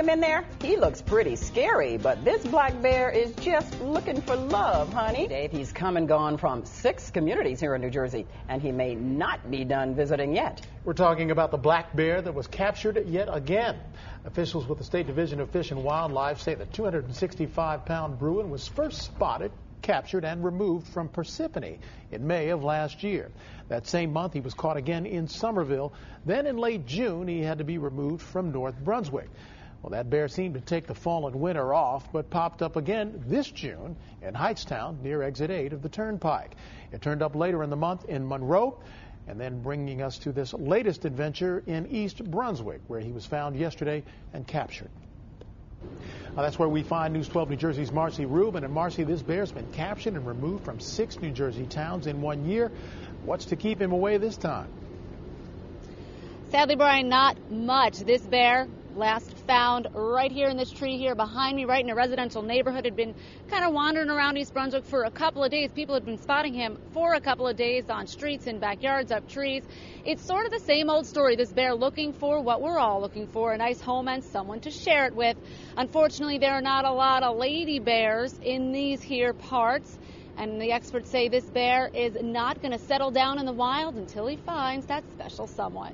him in there? He looks pretty scary, but this black bear is just looking for love, honey. Dave, he's come and gone from 6 communities here in New Jersey, and he may not be done visiting yet. We're talking about the black bear that was captured yet again. Officials with the State Division of Fish and Wildlife say the 265-pound Bruin was first spotted, captured, and removed from Parsippany in May of last year. That same month, he was caught again in Somerville. Then in late June, he had to be removed from North Brunswick. Well, that bear seemed to take the fall and winter off, but popped up again this June in Hightstown near Exit 8 of the Turnpike. It turned up later in the month in Monroe, and then bringing us to this latest adventure in East Brunswick, where he was found yesterday and captured. That's where we find News 12 New Jersey's Marcy Rubin. And Marcy, this bear's been captured and removed from 6 New Jersey towns in 1 year. What's to keep him away this time? Sadly, Brian, not much. This bear, last found right here in this tree here behind me, right in a residential neighborhood, had been kind of wandering around East Brunswick for a couple of days. People had been spotting him for a couple of days on streets and backyards, up trees. It's sort of the same old story. This bear looking for what we're all looking for, a nice home and someone to share it with. Unfortunately, there are not a lot of lady bears in these here parts. And the experts say this bear is not going to settle down in the wild until he finds that special someone.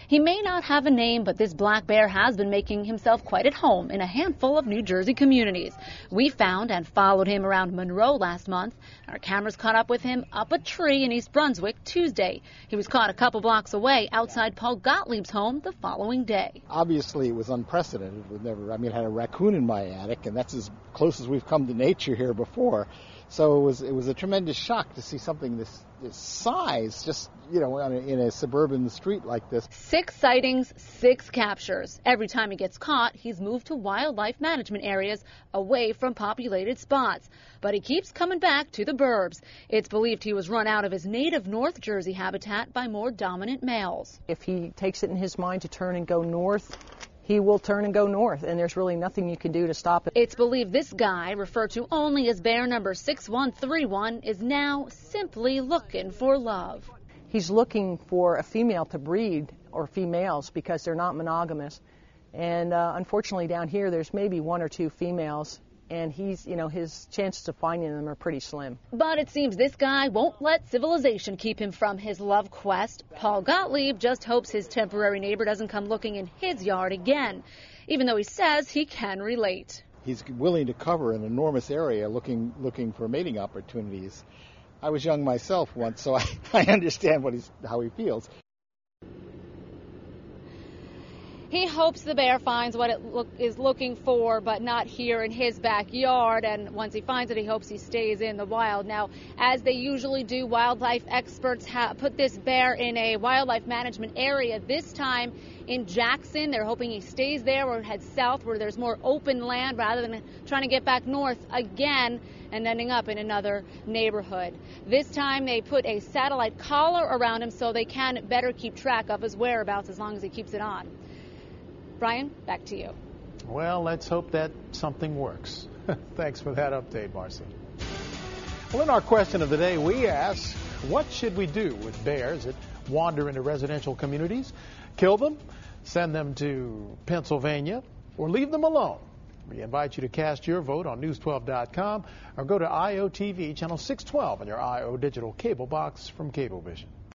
He may not have a name, but this black bear has been making himself quite at home in a handful of New Jersey communities. We found and followed him around Monroe last month. Our cameras caught up with him up a tree in East Brunswick Tuesday. He was caught a couple blocks away outside Paul Gottlieb's home the following day. Obviously, it was unprecedented. I had a raccoon in my attic, and that's as close as we've come to nature here before. So it was a tremendous shock to see something this size, just, in a suburban street like this. 6 sightings, 6 captures. Every time he gets caught, he's moved to wildlife management areas away from populated spots. But he keeps coming back to the burbs. It's believed he was run out of his native North Jersey habitat by more dominant males. If he takes it in his mind to turn and go north, he will turn and go north, and there's really nothing you can do to stop it. It's believed this guy, referred to only as bear number 6131, is now simply looking for love. He's looking for a female to breed, or females, because they're not monogamous. And unfortunately down here there's maybe 1 or 2 females, and his chances of finding them are pretty slim. But it seems this guy won't let civilization keep him from his love quest. Paul Gottlieb just hopes his temporary neighbor doesn't come looking in his yard again, even though he says he can relate. He's willing to cover an enormous area looking for mating opportunities. I was young myself once, so I understand how he feels. He hopes the bear finds what it is looking for, but not here in his backyard. And once he finds it, he hopes he stays in the wild. Now, as they usually do, wildlife experts put this bear in a wildlife management area. This time in Jackson, they're hoping he stays there or heads south where there's more open land rather than trying to get back north again and ending up in another neighborhood. This time they put a satellite collar around him so they can better keep track of his whereabouts as long as he keeps it on. Brian, back to you. Well, let's hope that something works. Thanks for that update, Marcy. Well, in our question of the day, we ask, what should we do with bears that wander into residential communities? Kill them, send them to Pennsylvania, or leave them alone? We invite you to cast your vote on News12.com or go to IOTV channel 612 on your IO digital cable box from Cablevision.